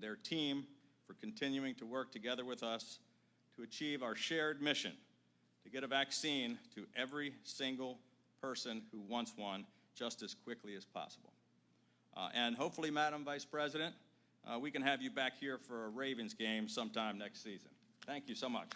their team for continuing to work together with us to achieve our shared mission to get a vaccine to every single person who wants one just as quickly as possible. And hopefully, Madam Vice President, we can have you back here for a Ravens game sometime next season. Thank you so much.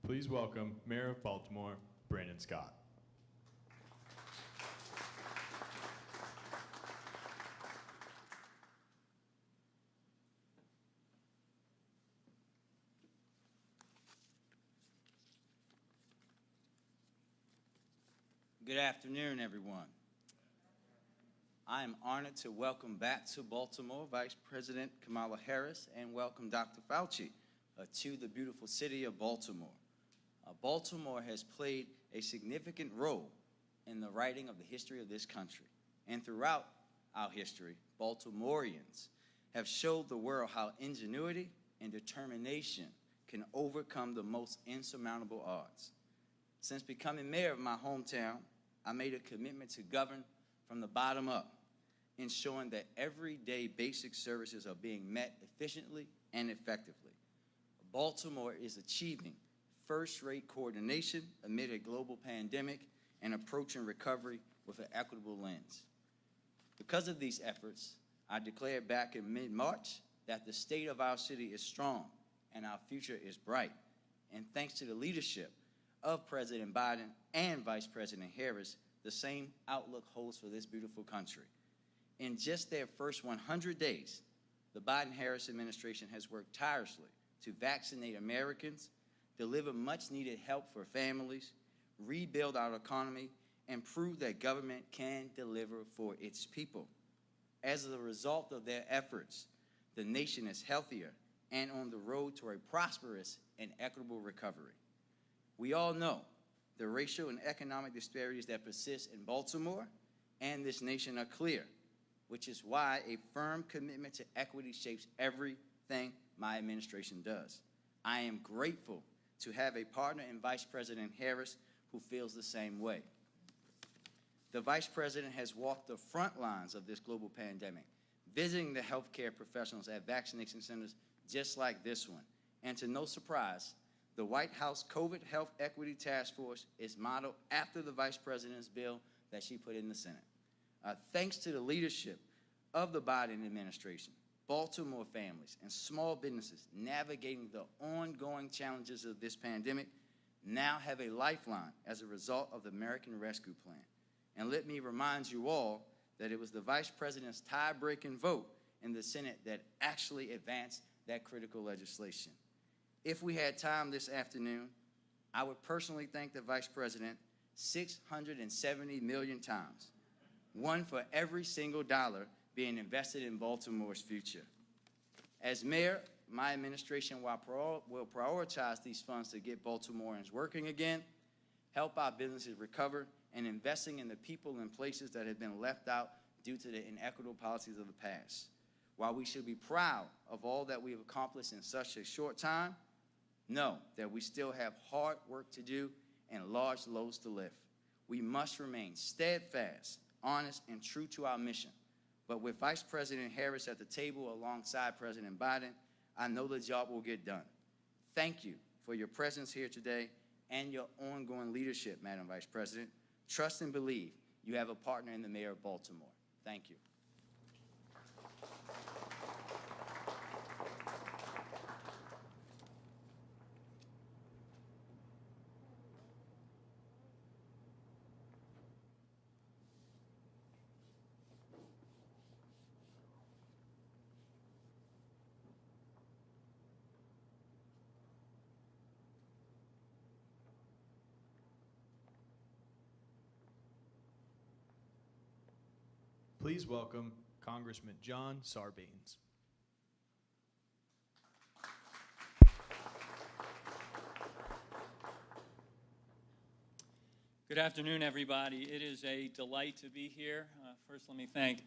Please welcome Mayor of Baltimore, Brandon Scott. Good afternoon, everyone. I am honored to welcome back to Baltimore Vice President Kamala Harris and welcome Dr. Fauci to the beautiful city of Baltimore. Baltimore has played a significant role in the writing of the history of this country. And throughout our history, Baltimoreans have showed the world how ingenuity and determination can overcome the most insurmountable odds. Since becoming mayor of my hometown, I made a commitment to govern from the bottom up, ensuring that everyday basic services are being met efficiently and effectively. Baltimore is achieving first-rate coordination amid a global pandemic and approaching recovery with an equitable lens. Because of these efforts, I declared back in mid-March that the state of our city is strong and our future is bright. And thanks to the leadership of President Biden and Vice President Harris, the same outlook holds for this beautiful country. In just their first 100 days, the Biden-Harris administration has worked tirelessly to vaccinate Americans, deliver much-needed help for families, rebuild our economy, and prove that government can deliver for its people. As a result of their efforts, the nation is healthier and on the road to a prosperous and equitable recovery. We all know the racial and economic disparities that persist in Baltimore and this nation are clear, which is why a firm commitment to equity shapes everything my administration does. I am grateful to have a partner in Vice President Harris who feels the same way. The Vice President has walked the front lines of this global pandemic, visiting the healthcare professionals at vaccination centers just like this one. And to no surprise, the White House COVID Health Equity Task Force is modeled after the Vice President's bill that she put in the Senate. Thanks to the leadership of the Biden administration, Baltimore families and small businesses navigating the ongoing challenges of this pandemic now have a lifeline as a result of the American Rescue Plan. And let me remind you all that it was the Vice President's tie-breaking vote in the Senate that actually advanced that critical legislation. If we had time this afternoon, I would personally thank the Vice President 670 million times, one for every single dollar being invested in Baltimore's future. As mayor, my administration will prioritize these funds to get Baltimoreans working again, help our businesses recover, and investing in the people and places that have been left out due to the inequitable policies of the past. While we should be proud of all that we have accomplished in such a short time, know that we still have hard work to do and large loads to lift. We must remain steadfast, honest, and true to our mission. But with Vice President Harris at the table alongside President Biden, I know the job will get done. Thank you for your presence here today and your ongoing leadership, Madam Vice President. Trust and believe you have a partner in the Mayor of Baltimore. Thank you. Please welcome Congressman Sarbanes. Good afternoon, everybody. It is a delight to be here. First, let me thank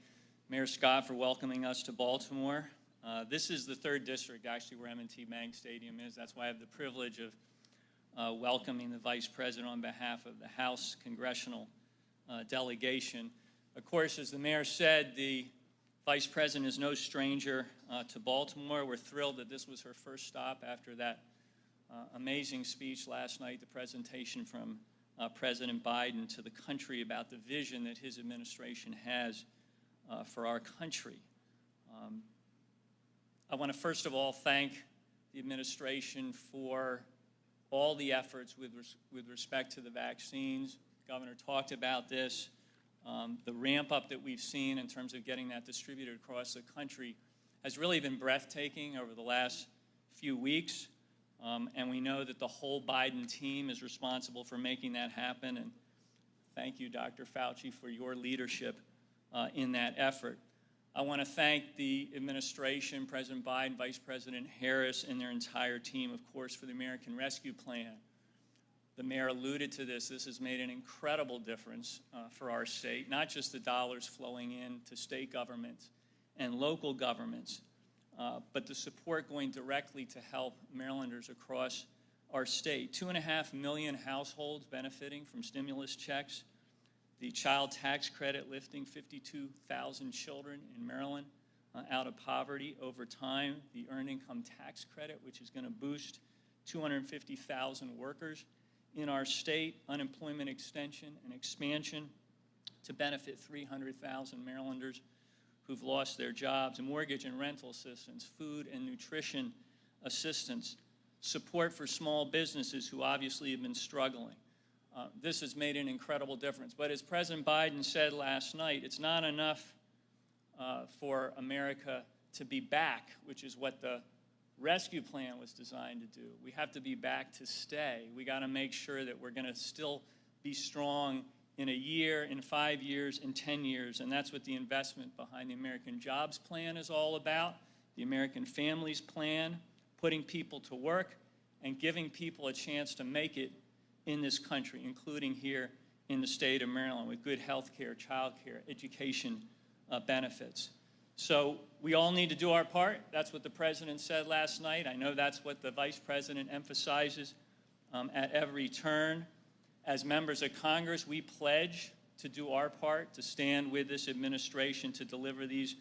Mayor Scott for welcoming us to Baltimore. This is the 3rd district, actually, where M&T Bank Stadium is. That's why I have the privilege of welcoming the Vice President on behalf of the House Congressional delegation. Of course, as the Mayor said, the Vice President is no stranger to Baltimore. We're thrilled that this was her first stop after that amazing speech last night, the presentation from President Biden to the country about the vision that his administration has for our country. I want to first of all thank the administration for all the efforts with respect to the vaccines. The Governor talked about this. The ramp up that we've seen in terms of getting that distributed across the country has really been breathtaking over the last few weeks. And we know that the whole Biden team is responsible for making that happen. And thank you, Dr. Fauci, for your leadership in that effort. I want to thank the administration, President Biden, Vice President Harris, and their entire team, of course, for the American Rescue Plan. The Mayor alluded to this. This has made an incredible difference for our state, not just the dollars flowing in to state governments and local governments, but the support going directly to help Marylanders across our state. 2.5 million households benefiting from stimulus checks. The child tax credit lifting 52,000 children in Maryland out of poverty over time. The earned income tax credit, which is going to boost 250,000 workers in our state. Unemployment extension and expansion to benefit 300,000 Marylanders who've lost their jobs. Mortgage and rental assistance, food and nutrition assistance, support for small businesses who obviously have been struggling. This has made an incredible difference. But as President Biden said last night, it's not enough for America to be back, which is what the rescue plan was designed to do. We have to be back to stay. We got to make sure that we're going to still be strong in a year, in 5 years, in 10 years. And that's what the investment behind the American Jobs Plan is all about, the American Families Plan, putting people to work and giving people a chance to make it in this country, including here in the state of Maryland, with good health care, child care, education benefits. So we all need to do our part. That's what the President said last night. I know that's what the Vice President emphasizes at every turn. As members of Congress, we pledge to do our part, to stand with this administration to deliver these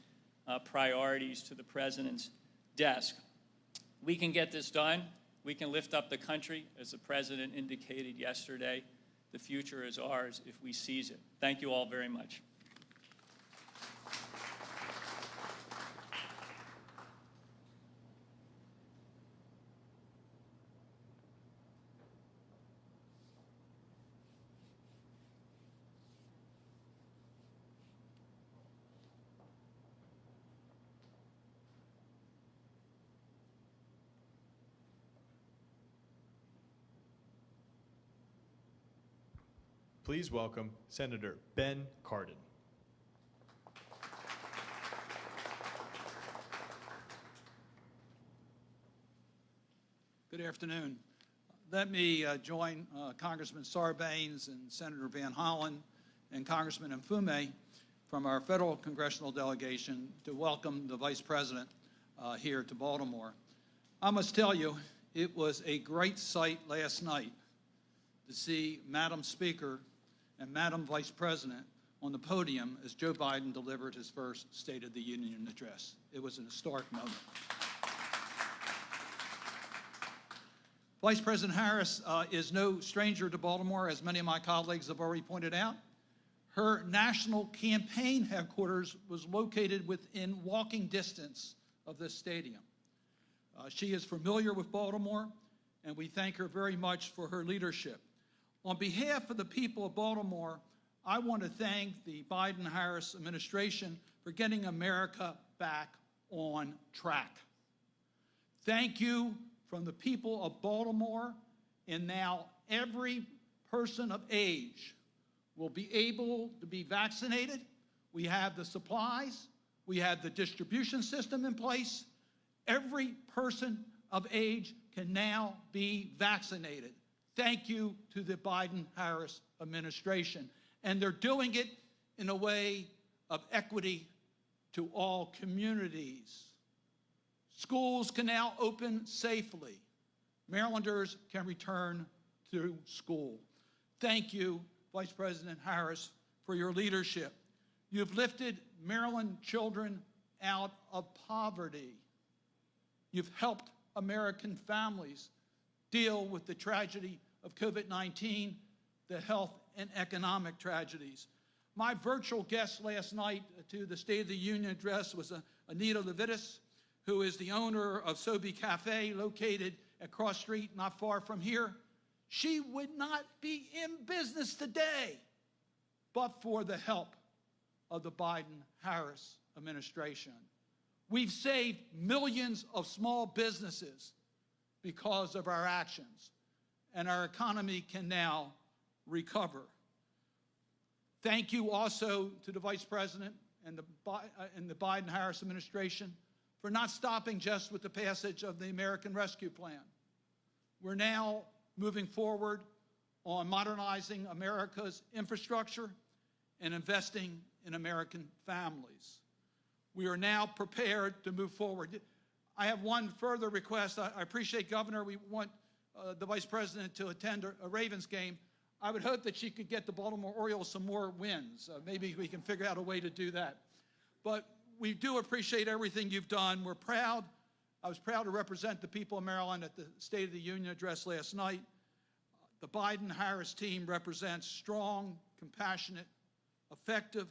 priorities to the President's desk. We can get this done. We can lift up the country, as the President indicated yesterday. The future is ours if we seize it. Thank you all very much. Please welcome Senator Ben Cardin. Good afternoon. Let me join Congressman Sarbanes and Senator Van Hollen and Congressman Mfume from our federal congressional delegation to welcome the Vice President here to Baltimore. I must tell you, it was a great sight last night to see Madam Speaker and Madam Vice President on the podium as Joe Biden delivered his first State of the Union address. It was an historic moment. Vice President Harris is no stranger to Baltimore, as many of my colleagues have already pointed out. Her national campaign headquarters was located within walking distance of this stadium. She is familiar with Baltimore, and we thank her very much for her leadership. On behalf of the people of Baltimore, I want to thank the Biden-Harris administration for getting America back on track. Thank you from the people of Baltimore, and now every person of age will be able to be vaccinated. We have the supplies, we have the distribution system in place. Every person of age can now be vaccinated. Thank you to the Biden-Harris administration. And they're doing it in a way of equity to all communities. Schools can now open safely. Marylanders can return to school. Thank you, Vice President Harris, for your leadership. You've lifted Maryland children out of poverty. You've helped American families deal with the tragedy of COVID-19, the health and economic tragedies. My virtual guest last night to the State of the Union address was Anita Levitas, who is the owner of Sobe Cafe, located at Cross Street, not far from here. She would not be in business today but for the help of the Biden-Harris administration. We've saved millions of small businesses because of our actions, and our economy can now recover. Thank you also to the Vice President and the Biden-Harris administration for not stopping just with the passage of the American Rescue Plan. We're now moving forward on modernizing America's infrastructure and investing in American families. We are now prepared to move forward. I have one further request. I appreciate, Governor, we want the Vice President to attend a Ravens game. I would hope that she could get the Baltimore Orioles some more wins. Maybe we can figure out a way to do that. But we do appreciate everything you've done. We're proud. I was proud to represent the people of Maryland at the State of the Union address last night. The Biden-Harris team represents strong, compassionate, effective,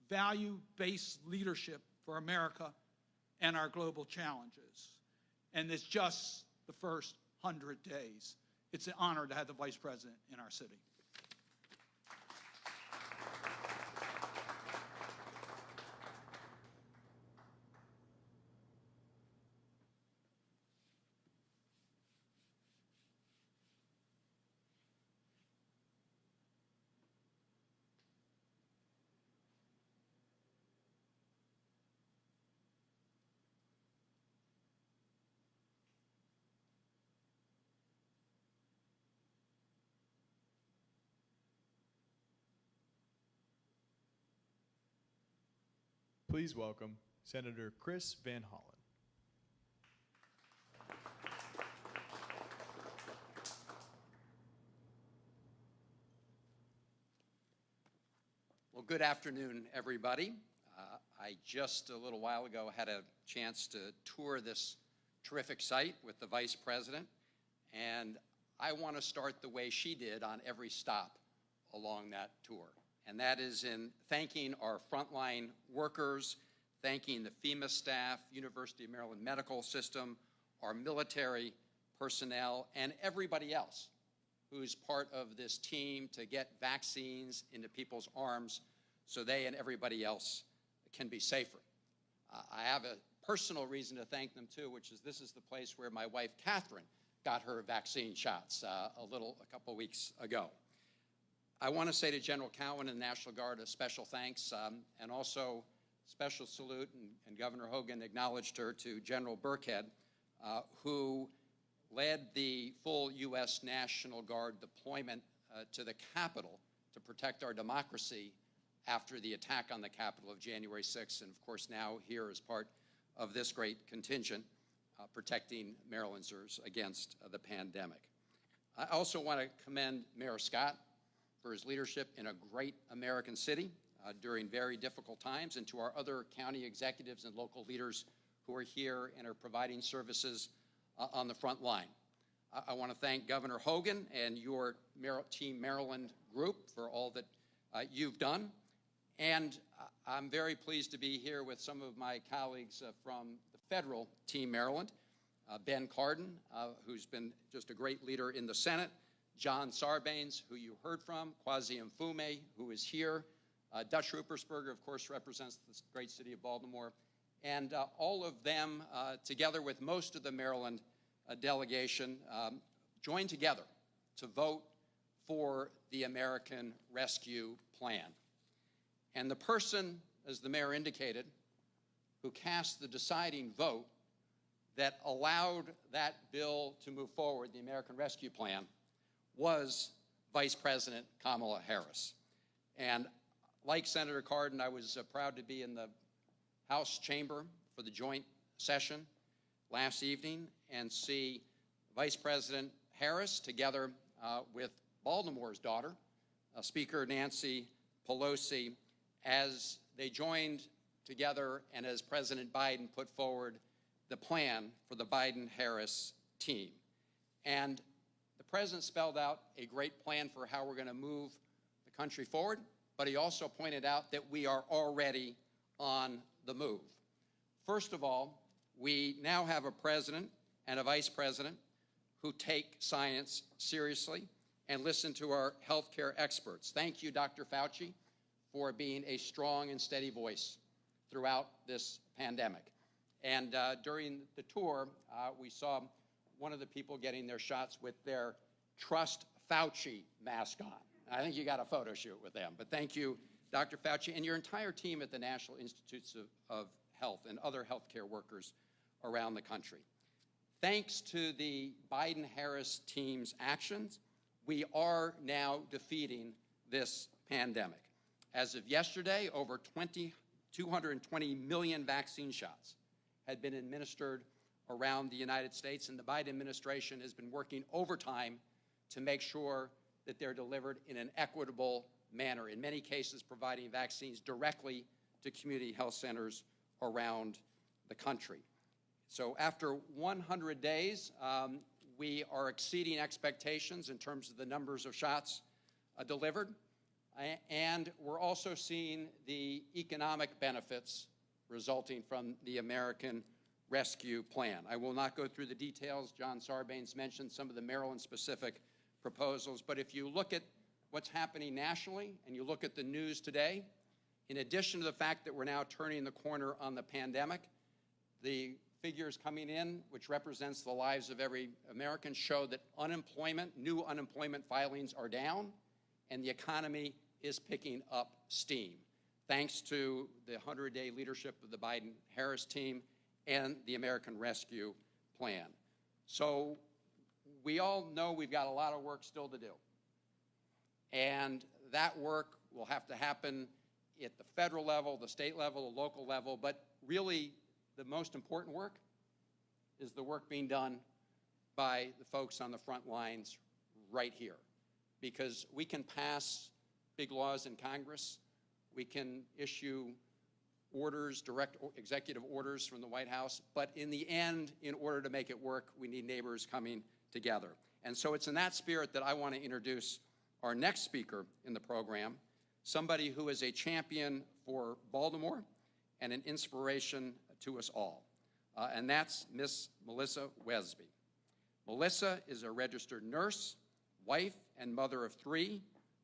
value-based leadership for America and our global challenges. And it's just the first 100 days. It's an honor to have the Vice President in our city. Please welcome Senator Chris Van Hollen. Well, good afternoon, everybody. I just a little while ago had a chance to tour this terrific site with the Vice President, and I want to start the way she did on every stop along that tour. And that is in thanking our frontline workers, thanking the FEMA staff, University of Maryland Medical System, our military personnel, and everybody else who's part of this team to get vaccines into people's arms so they and everybody else can be safer. I have a personal reason to thank them too, which is this is the place where my wife, Catherine, got her vaccine shots a couple weeks ago. I want to say to General Cowan and the National Guard a special thanks, and also special salute, and Governor Hogan acknowledged her, to General Burkhead, who led the full U.S. National Guard deployment to the Capitol to protect our democracy after the attack on the Capitol of January 6th, and of course now here as part of this great contingent protecting Marylanders against the pandemic. I also want to commend Mayor Scott for his leadership in a great American city during very difficult times, and to our other county executives and local leaders who are here and are providing services on the front line. I want to thank Governor Hogan and your Team Maryland group for all that you've done. And I'm very pleased to be here with some of my colleagues from the federal Team Maryland, Ben Cardin, who's been just a great leader in the Senate, John Sarbanes, who you heard from, Kwasi Mfume, who is here, Dutch Ruppersberger, of course, represents the great city of Baltimore, and all of them, together with most of the Maryland delegation, joined together to vote for the American Rescue Plan. And the person, as the mayor indicated, who cast the deciding vote that allowed that bill to move forward, the American Rescue Plan, was Vice President Kamala Harris. And like Senator Cardin, I was proud to be in the House chamber for the joint session last evening and see Vice President Harris together with Baltimore's daughter, Speaker Nancy Pelosi, as they joined together and as President Biden put forward the plan for the Biden-Harris team. And the president spelled out a great plan for how we're going to move the country forward, but he also pointed out that we are already on the move. First of all, we now have a president and a vice president who take science seriously and listen to our healthcare experts. Thank you, Dr. Fauci, for being a strong and steady voice throughout this pandemic. And during the tour, we saw one of the people getting their shots with their Trust Fauci mask on. I think you got a photo shoot with them. But thank you, Dr. Fauci, and your entire team at the National Institutes of Health and other healthcare workers around the country. Thanks to the Biden-Harris team's actions, we are now defeating this pandemic. As of yesterday, over 220 million vaccine shots had been administered around the United States, and the Biden administration has been working overtime to make sure that they're delivered in an equitable manner, in many cases providing vaccines directly to community health centers around the country. So after 100 days, we are exceeding expectations in terms of the numbers of shots delivered, and we're also seeing the economic benefits resulting from the American Rescue Plan. I will not go through the details. John Sarbanes mentioned some of the Maryland-specific proposals, but if you look at what's happening nationally and you look at the news today, in addition to the fact that we're now turning the corner on the pandemic, the figures coming in, which represents the lives of every American, show that new unemployment filings are down, and the economy is picking up steam, thanks to the 100-day leadership of the Biden-Harris team and the American Rescue Plan. So we all know we've got a lot of work still to do. And that work will have to happen at the federal level, the state level, the local level, but really the most important work is the work being done by the folks on the front lines right here. Because we can pass big laws in Congress, we can issue orders, direct executive orders from the White House, but in the end, in order to make it work, we need neighbors coming together. And so it's in that spirit that I want to introduce our next speaker in the program, somebody who is a champion for Baltimore and an inspiration to us all. And that's Miss Melissa Westby. Melissa is a registered nurse, wife, and mother of 3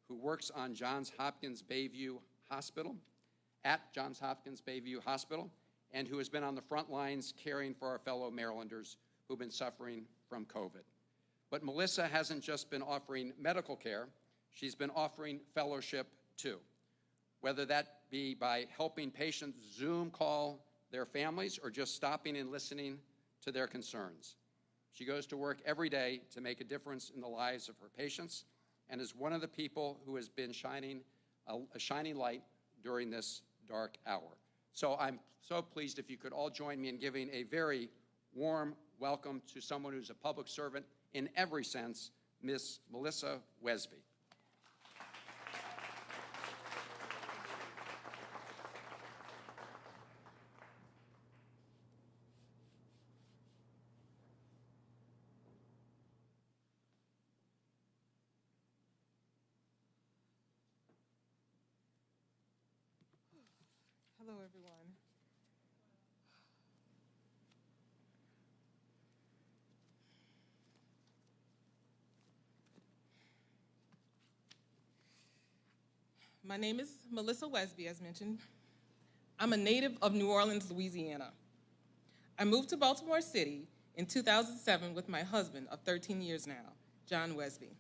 who works on Johns Hopkins Bayview Hospital, at Johns Hopkins Bayview Hospital, and who has been on the front lines caring for our fellow Marylanders who've been suffering from COVID. But Melissa hasn't just been offering medical care, she's been offering fellowship too, whether that be by helping patients Zoom call their families or just stopping and listening to their concerns. She goes to work every day to make a difference in the lives of her patients and is one of the people who has been shining a shining light during this dark hour. So I'm so pleased if you could all join me in giving a very warm welcome to someone who's a public servant in every sense, Miss Melissa Westby. Hello, everyone. My name is Melissa Westby, as mentioned. I'm a native of New Orleans, Louisiana. I moved to Baltimore City in 2007 with my husband of 13 years now, John Westby.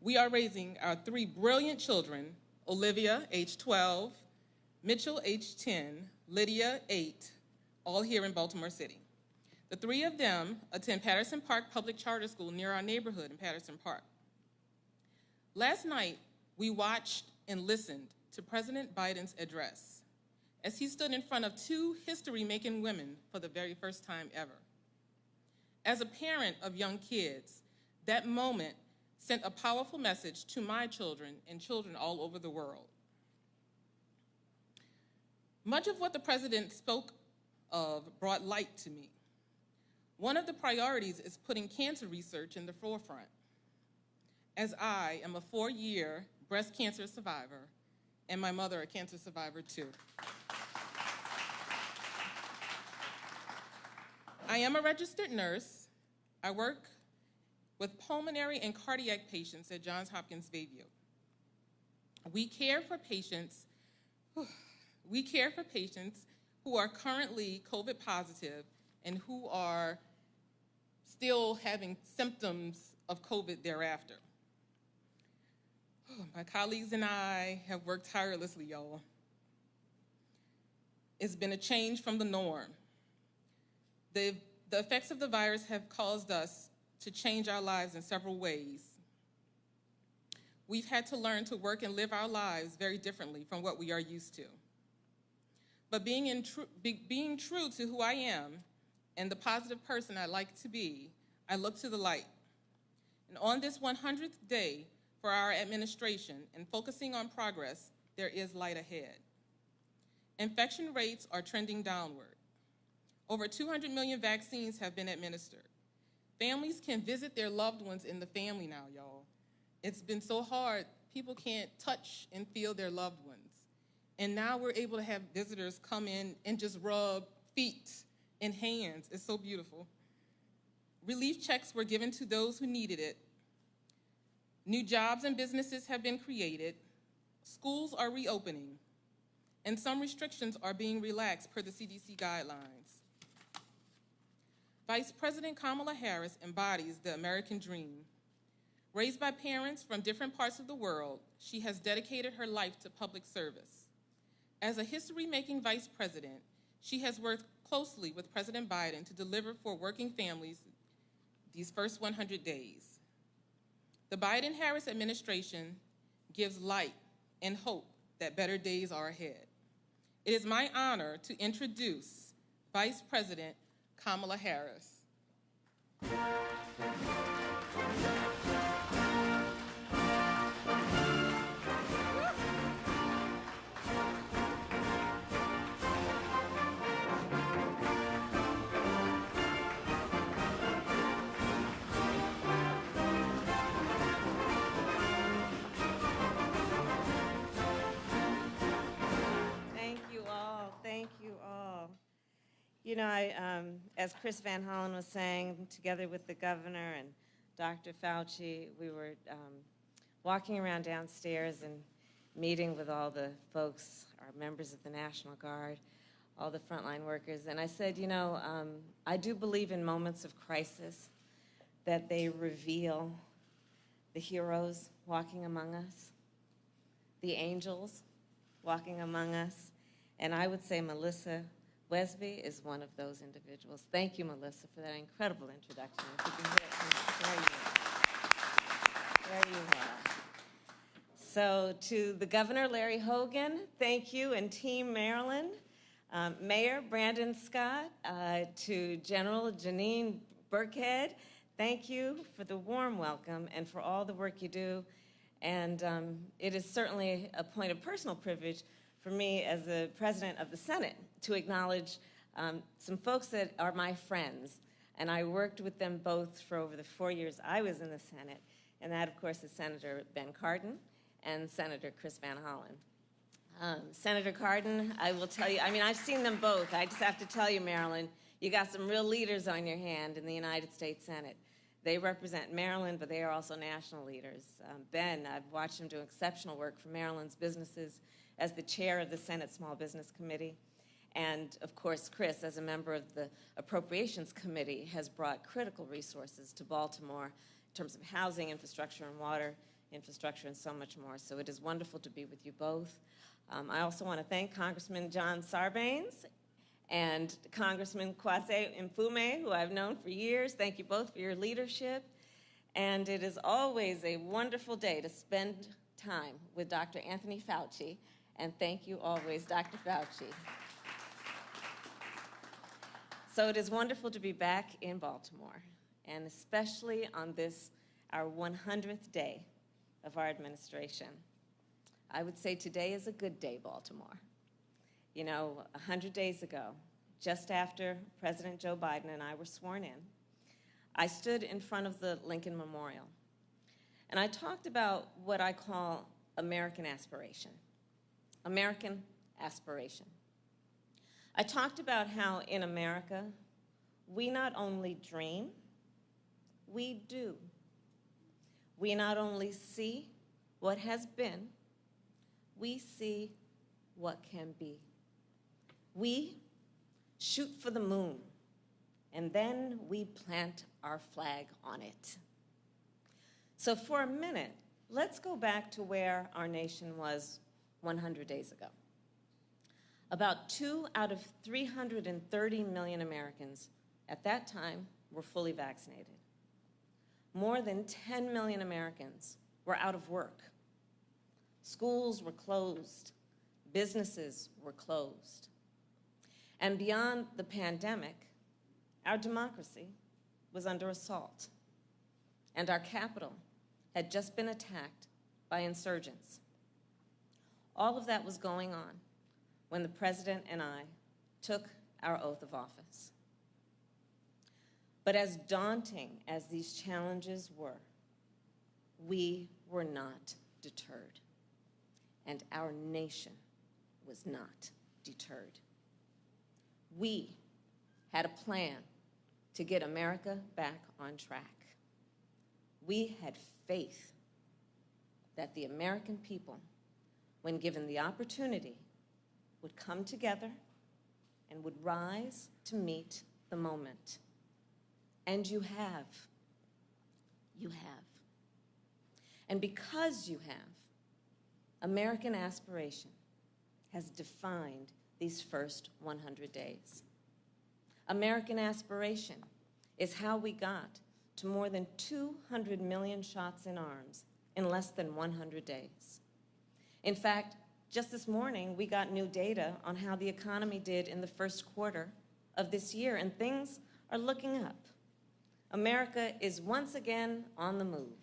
We are raising our 3 brilliant children, Olivia, age 12, Mitchell, age 10, Lydia, 8, all here in Baltimore City. The 3 of them attend Patterson Park Public Charter School near our neighborhood in Patterson Park. Last night, we watched and listened to President Biden's address as he stood in front of two history-making women for the very first time ever. As a parent of young kids, that moment sent a powerful message to my children and children all over the world. Much of what the president spoke of brought light to me. One of the priorities is putting cancer research in the forefront, as I am a 4-year breast cancer survivor and my mother a cancer survivor too. I am a registered nurse. I work with pulmonary and cardiac patients at Johns Hopkins Bayview. We care for patients who are currently COVID positive and who are still having symptoms of COVID thereafter. My colleagues and I have worked tirelessly, y'all. It's been a change from the norm. The effects of the virus have caused us to change our lives in several ways. We've had to learn to work and live our lives very differently from what we are used to. But being true to who I am and the positive person I like to be, I look to the light. And on this 100th day for our administration and focusing on progress, there is light ahead. Infection rates are trending downward. Over 200 million vaccines have been administered. Families can visit their loved ones in the family now, y'all. It's been so hard, people can't touch and feel their loved ones. And now we're able to have visitors come in and just rub feet and hands. It's so beautiful. Relief checks were given to those who needed it. New jobs and businesses have been created. Schools are reopening. And some restrictions are being relaxed per the CDC guidelines. Vice President Kamala Harris embodies the American dream. Raised by parents from different parts of the world, she has dedicated her life to public service. As a history-making vice president, she has worked closely with President Biden to deliver for working families these first 100 days. The Biden-Harris administration gives light and hope that better days are ahead. It is my honor to introduce Vice President Kamala Harris. You know, as Chris Van Hollen was saying, together with the governor and Dr. Fauci, we were walking around downstairs and meeting with all the folks, our members of the National Guard, all the frontline workers, and I said, you know, I do believe in moments of crisis that they reveal the heroes walking among us, the angels walking among us, and I would say Melissa Westby is one of those individuals. Thank you, Melissa, for that incredible introduction. If you can hear it, there you are. So to the Governor, Larry Hogan, thank you, and Team Maryland, Mayor Brandon Scott, to General Janine Burkhead, thank you for the warm welcome and for all the work you do. And it is certainly a point of personal privilege for me as the president of the Senate to acknowledge some folks that are my friends. And I worked with them both for over the 4 years I was in the Senate. And that, of course, is Senator Ben Cardin and Senator Chris Van Hollen. Senator Cardin, I will tell you, I mean, I've seen them both. I just have to tell you, Maryland, you got some real leaders on your hand in the United States Senate. They represent Maryland, but they are also national leaders. Ben, I've watched him do exceptional work for Maryland's businesses as the chair of the Senate Small Business Committee. And of course, Chris, as a member of the Appropriations Committee, has brought critical resources to Baltimore in terms of housing, infrastructure, and water infrastructure, and so much more. So it is wonderful to be with you both. I also want to thank Congressman Sarbanes and Congressman Kwasi Mfume, who I've known for years. Thank you both for your leadership. And it is always a wonderful day to spend time with Dr. Anthony Fauci. And thank you always, Dr. Fauci. So it is wonderful to be back in Baltimore, and especially on this, our 100th day of our administration. I would say today is a good day, Baltimore. You know, 100 days ago, just after President Joe Biden and I were sworn in, I stood in front of the Lincoln Memorial, and I talked about what I call American aspiration. American aspiration. I talked about how in America, we not only dream, we do. We not only see what has been, we see what can be. We shoot for the moon, and then we plant our flag on it. So for a minute, let's go back to where our nation was 100 days ago. About 2 out of 330 million Americans at that time were fully vaccinated. More than 10 million Americans were out of work. Schools were closed. Businesses were closed. And beyond the pandemic, our democracy was under assault, and our capital had just been attacked by insurgents. All of that was going on when the President and I took our oath of office. But as daunting as these challenges were, we were not deterred, and our nation was not deterred. We had a plan to get America back on track. We had faith that the American people, when given the opportunity, would come together and would rise to meet the moment. And you have. You have. And because you have, American aspiration has defined these first 100 days. American aspiration is how we got to more than 200 million shots in arms in less than 100 days. In fact, just this morning, we got new data on how the economy did in the first quarter of this year, and things are looking up. America is once again on the move,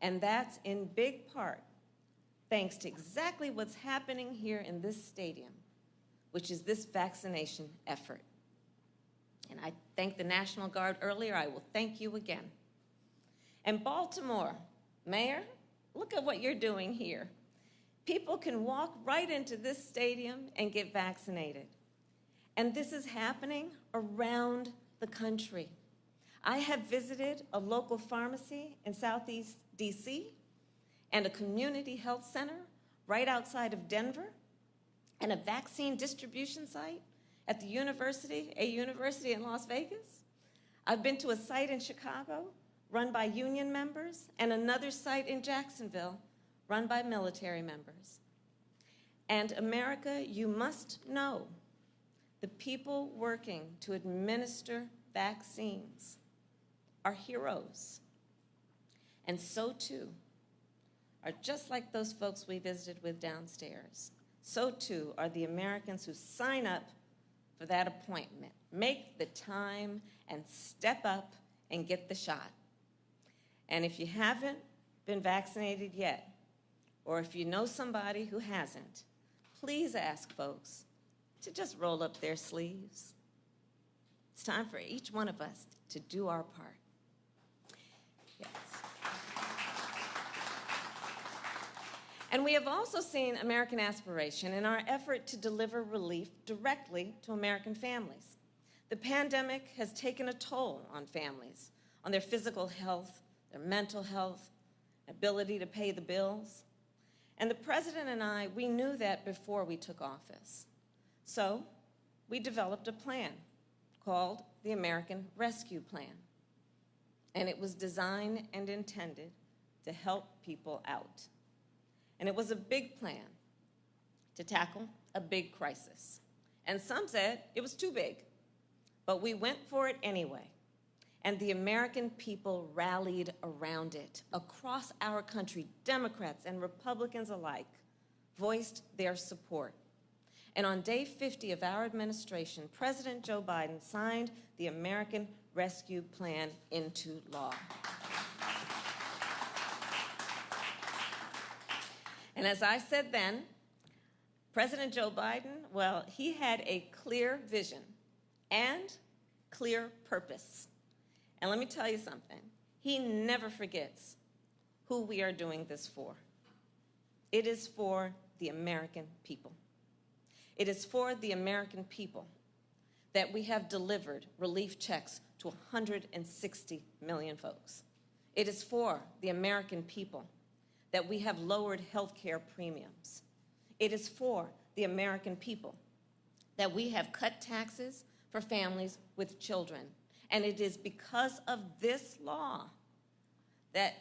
and that's in big part thanks to exactly what's happening here in this stadium, which is this vaccination effort. And I thanked the National Guard earlier. I will thank you again. And Baltimore, Mayor, look at what you're doing here. People can walk right into this stadium and get vaccinated. And this is happening around the country. I have visited a local pharmacy in Southeast DC and a community health center right outside of Denver and a vaccine distribution site at a university in Las Vegas. I've been to a site in Chicago run by union members and another site in Jacksonville run by military members. And America, you must know, the people working to administer vaccines are heroes. And so too are just like those folks we visited with downstairs. So too are the Americans who sign up for that appointment, make the time, and step up and get the shot. And if you haven't been vaccinated yet, or if you know somebody who hasn't, please ask folks to just roll up their sleeves. It's time for each one of us to do our part. Yes. And we have also seen American aspiration in our effort to deliver relief directly to American families. The pandemic has taken a toll on families, on their physical health, their mental health, ability to pay the bills. And the President and I, we knew that before we took office. So we developed a plan called the American Rescue Plan. And it was designed and intended to help people out. And it was a big plan to tackle a big crisis. And some said it was too big, but we went for it anyway. And the American people rallied around it. Across our country, Democrats and Republicans alike voiced their support. And on day 50 of our administration, President Joe Biden signed the American Rescue Plan into law. And as I said then, President Joe Biden, well, he had a clear vision and clear purpose. And let me tell you something, he never forgets who we are doing this for. It is for the American people. It is for the American people that we have delivered relief checks to 160 million folks. It is for the American people that we have lowered health care premiums. It is for the American people that we have cut taxes for families with children. And it is because of this law that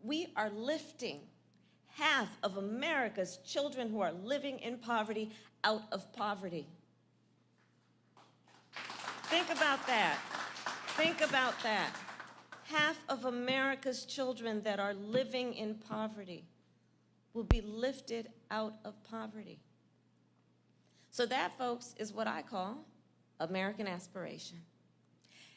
we are lifting half of America's children who are living in poverty out of poverty. Think about that. Think about that. Half of America's children that are living in poverty will be lifted out of poverty. So that, folks, is what I call American aspiration.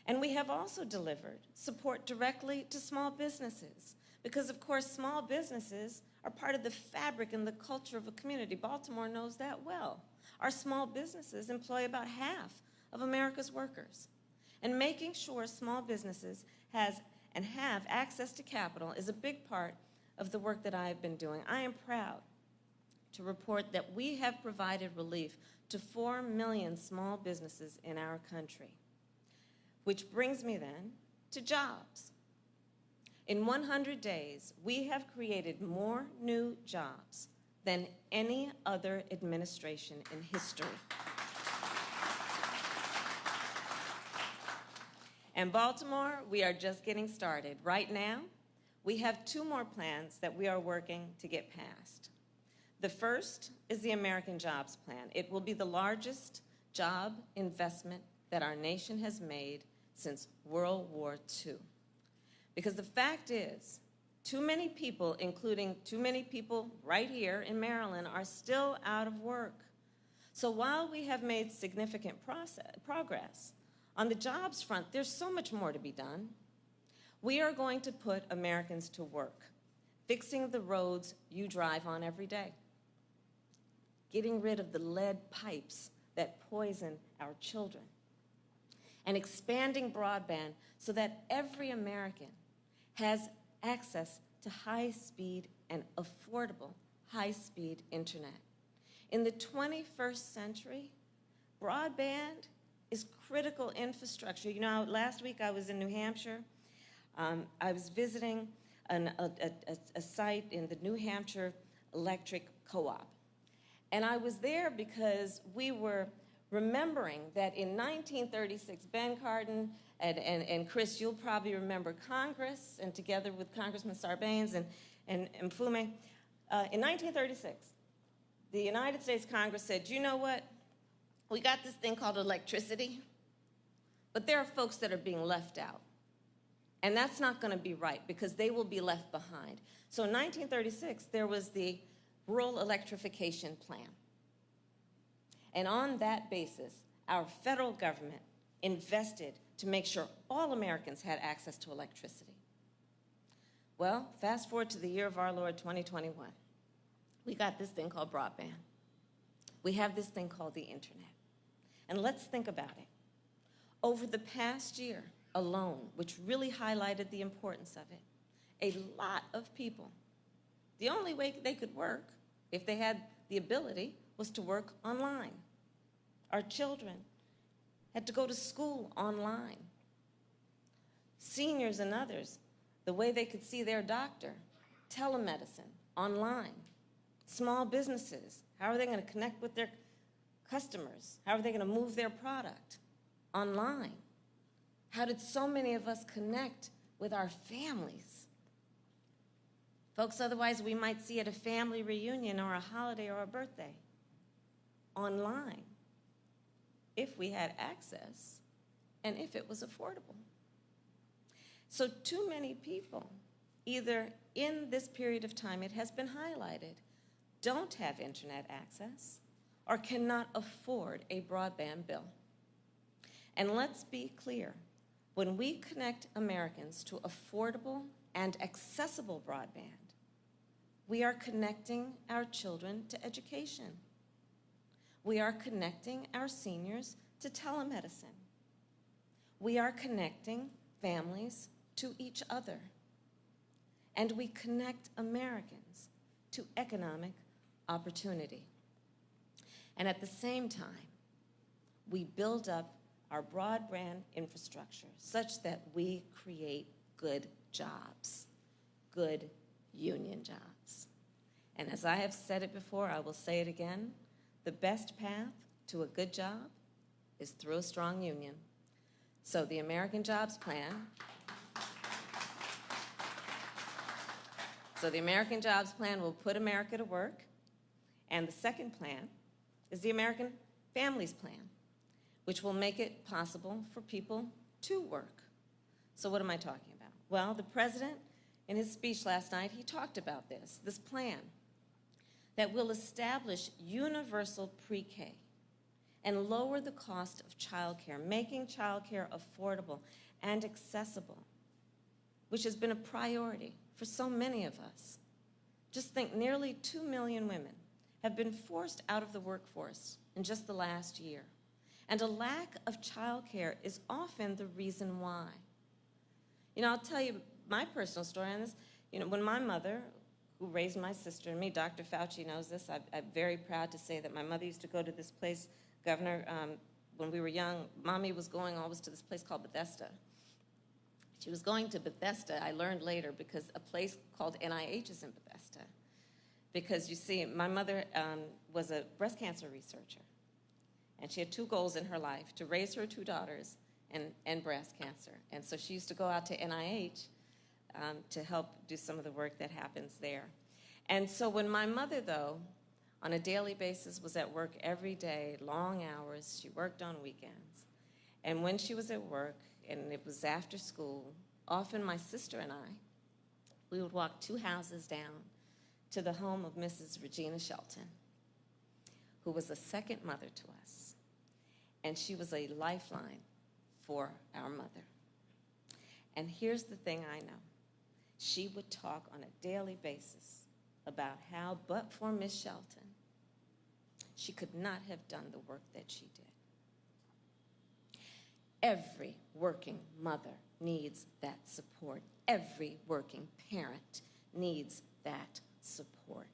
And we have also delivered support directly to small businesses because, of course, small businesses are part of the fabric and the culture of a community. Baltimore knows that well. Our small businesses employ about half of America's workers. And making sure small businesses have access to capital is a big part of the work that I have been doing. I am proud to report that we have provided relief to 4 million small businesses in our country. Which brings me then to jobs. In 100 days, we have created more new jobs than any other administration in history. And Baltimore, we are just getting started. Right now, we have 2 more plans that we are working to get passed. The first is the American Jobs Plan. It will be the largest job investment that our nation has made since World War II. Because the fact is, too many people, including too many people right here in Maryland, are still out of work. So while we have made significant progress on the jobs front, there's so much more to be done. We are going to put Americans to work, fixing the roads you drive on every day, getting rid of the lead pipes that poison our children, and expanding broadband so that every American has access to high-speed and affordable high-speed internet. In the 21st century, broadband is critical infrastructure. You know, last week I was in New Hampshire. I was visiting a site in the New Hampshire Electric Co-op. And I was there because we were remembering that in 1936, Ben Cardin and Chris, you'll probably remember Congress, and together with Congressman Sarbanes and Mfume, in 1936, the United States Congress said, you know what? We got this thing called electricity, but there are folks that are being left out. And that's not going to be right because they will be left behind. So in 1936, there was the Rural Electrification Plan. And on that basis, our federal government invested to make sure all Americans had access to electricity. Well, fast forward to the year of our Lord, 2021. We got this thing called broadband. We have this thing called the internet. And let's think about it. Over the past year alone, which really highlighted the importance of it, a lot of people, the only way they could work, if they had the ability, was to work online. Our children had to go to school online. Seniors and others, the way they could see their doctor, telemedicine, online. Small businesses, how are they going to connect with their customers? How are they going to move their product? Online. How did so many of us connect with our families? Folks, otherwise we might see at a family reunion or a holiday or a birthday. Online. If we had access and if it was affordable. So too many people, either in this period of time, it has been highlighted, don't have internet access or cannot afford a broadband bill. And let's be clear, when we connect Americans to affordable and accessible broadband, we are connecting our children to education. We are connecting our seniors to telemedicine. We are connecting families to each other. And we connect Americans to economic opportunity. And at the same time, we build up our broadband infrastructure such that we create good jobs, good union jobs. And as I have said it before, I will say it again, the best path to a good job is through a strong union. So the American Jobs Plan, will put America to work. And the second plan is the American Families Plan, which will make it possible for people to work. So what am I talking about? Well, the president, in his speech last night, he talked about this plan that will establish universal pre-K and lower the cost of childcare, making childcare affordable and accessible, which has been a priority for so many of us. Just think, nearly 2 million women have been forced out of the workforce in just the last year. And a lack of childcare is often the reason why. You know, I'll tell you my personal story on this. You know, when my mother, who raised my sister and me, Dr. Fauci knows this, I'm very proud to say that my mother used to go to this place, Governor, when we were young, Mommy was going always to this place called Bethesda. She was going to Bethesda, I learned later, because a place called NIH is in Bethesda. Because you see, my mother was a breast cancer researcher. And she had 2 goals in her life, to raise her 2 daughters and breast cancer. And so she used to go out to NIH to help do some of the work that happens there. And so when my mother, though, on a daily basis was at work every day, long hours, she worked on weekends. And when she was at work, and it was after school, often my sister and I, we would walk 2 houses down to the home of Mrs. Regina Shelton, who was a second mother to us. And she was a lifeline for our mother. And here's the thing I know. She would talk on a daily basis about how, but for Miss Shelton, she could not have done the work that she did. Every working mother needs that support. Every working parent needs that support.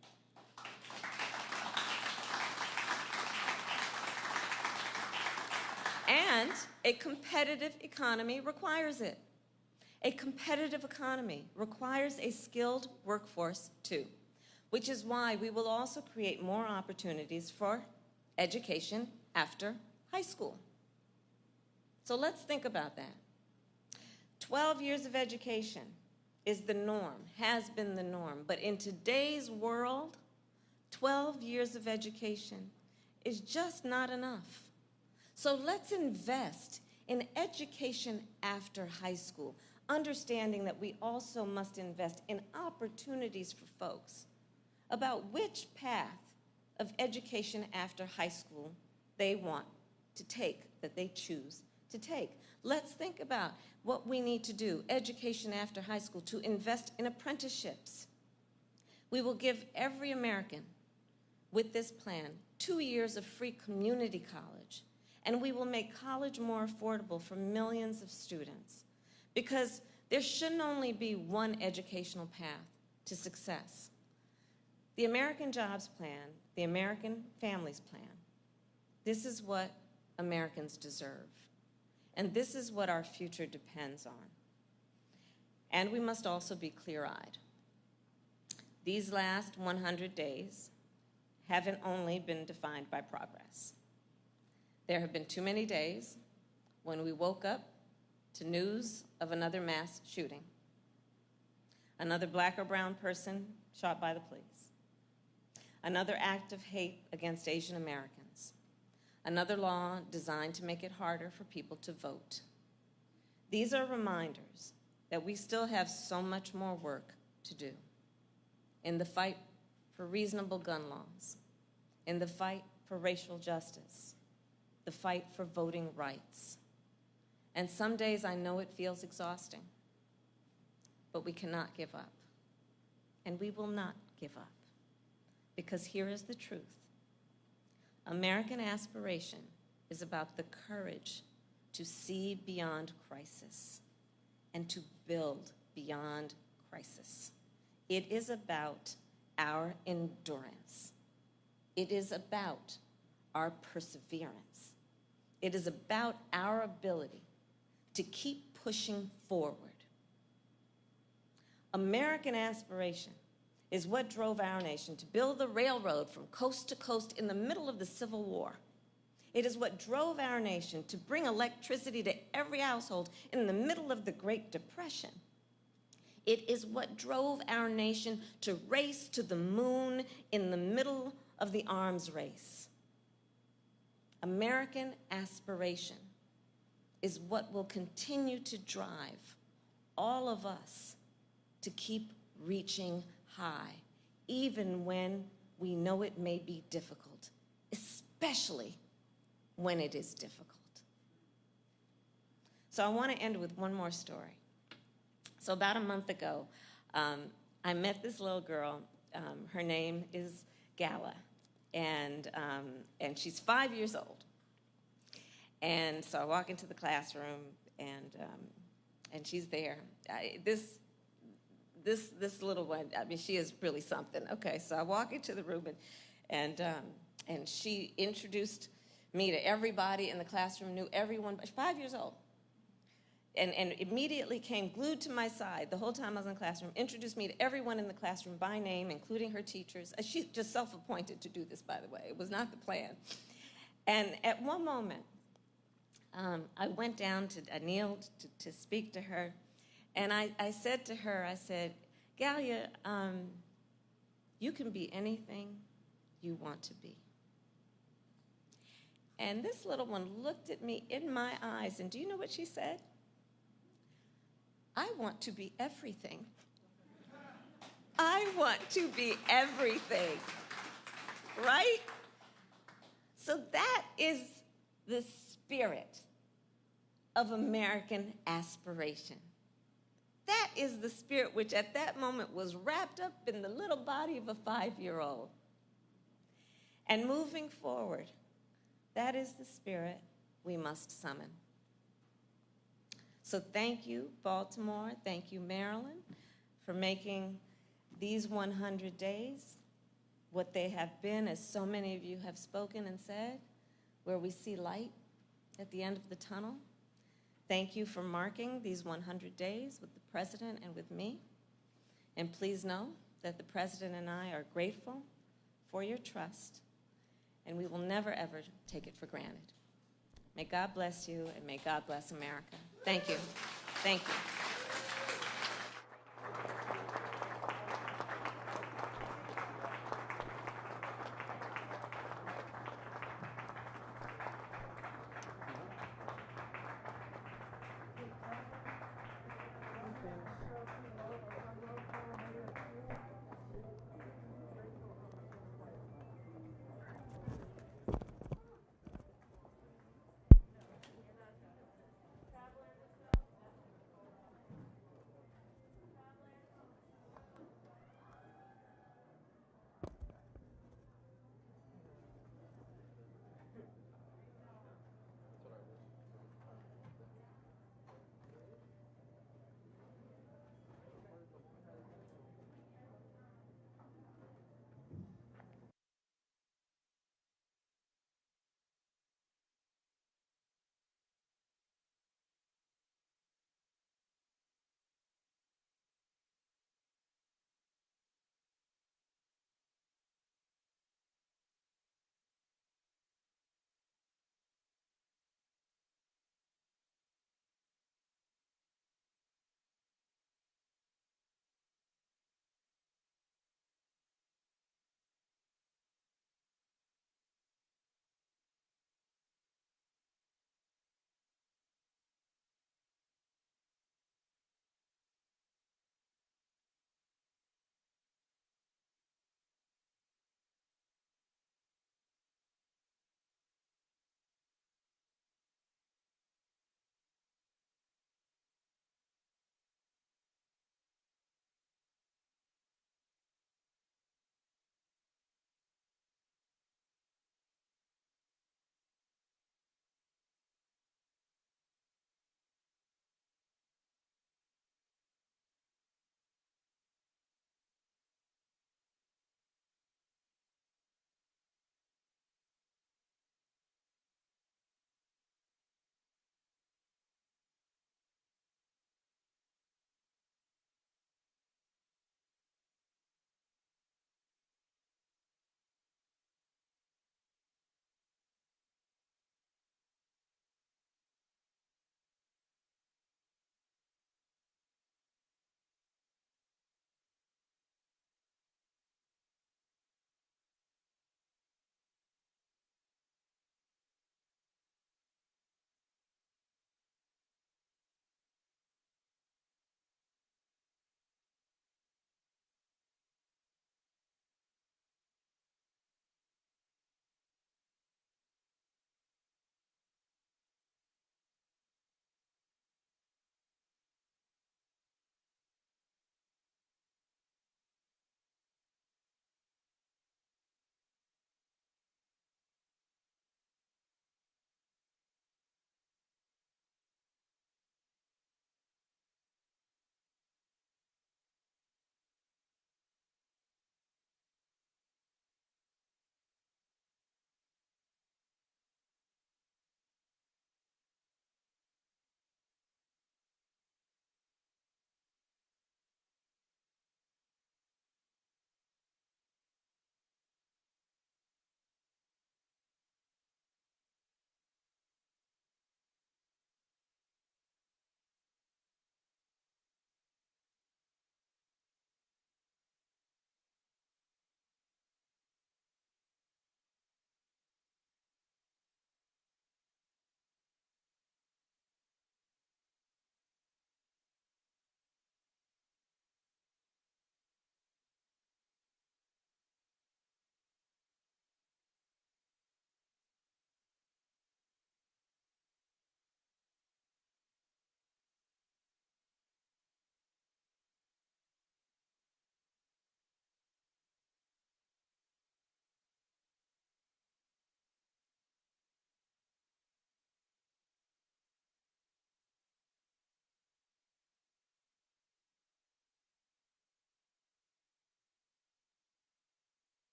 And a competitive economy requires it. A competitive economy requires a skilled workforce too, which is why we will also create more opportunities for education after high school. So let's think about that. 12 years of education is the norm, has been the norm, but in today's world, 12 years of education is just not enough. So let's invest in education after high school, understanding that we also must invest in opportunities for folks about which path of education after high school they want to take, that they choose to take. Let's think about what we need to do, education after high school, to invest in apprenticeships. We will give every American with this plan 2 years of free community college, and we will make college more affordable for millions of students, because there shouldn't only be one educational path to success. The American Jobs Plan, the American Families Plan, this is what Americans deserve. And this is what our future depends on. And we must also be clear-eyed. These last 100 days haven't only been defined by progress. There have been too many days when we woke up to news of another mass shooting, another black or brown person shot by the police, another act of hate against Asian Americans, another law designed to make it harder for people to vote. These are reminders that we still have so much more work to do in the fight for reasonable gun laws, in the fight for racial justice, the fight for voting rights. And some days I know it feels exhausting, but we cannot give up. And we will not give up, because here is the truth. American aspiration is about the courage to see beyond crisis and to build beyond crisis. It is about our endurance. It is about our perseverance. It is about our ability to keep pushing forward. American aspiration is what drove our nation to build the railroad from coast to coast in the middle of the Civil War. It is what drove our nation to bring electricity to every household in the middle of the Great Depression. It is what drove our nation to race to the moon in the middle of the arms race. American aspiration is what will continue to drive all of us to keep reaching high, even when we know it may be difficult, especially when it is difficult. So I want to end with one more story. So about a month ago, I met this little girl. Her name is Gala, and she's 5 years old. And so I walk into the classroom, and she's there. This little one, I mean, she is really something. Okay, so I walk into the room, and she introduced me to everybody in the classroom, knew everyone, but 5 years old. And immediately came glued to my side the whole time I was in the classroom, introduced me to everyone in the classroom by name, including her teachers. She's just self-appointed to do this, by the way. It was not the plan. And at one moment, I went down I kneeled to speak to her, and I said to her, I said, Galia, you can be anything you want to be. And this little one looked at me in my eyes, and do you know what she said? I want to be everything. I want to be everything, right? So that is the spirit of American aspiration. That is the spirit which at that moment was wrapped up in the little body of a 5-year-old. And moving forward, that is the spirit we must summon. So thank you, Baltimore. Thank you, Maryland, for making these 100 days what they have been, as so many of you have spoken and said, where we see light at the end of the tunnel. Thank you for marking these 100 days with the President and with me. And please know that the President and I are grateful for your trust, and we will never, ever take it for granted. May God bless you, and may God bless America. Thank you. Thank you.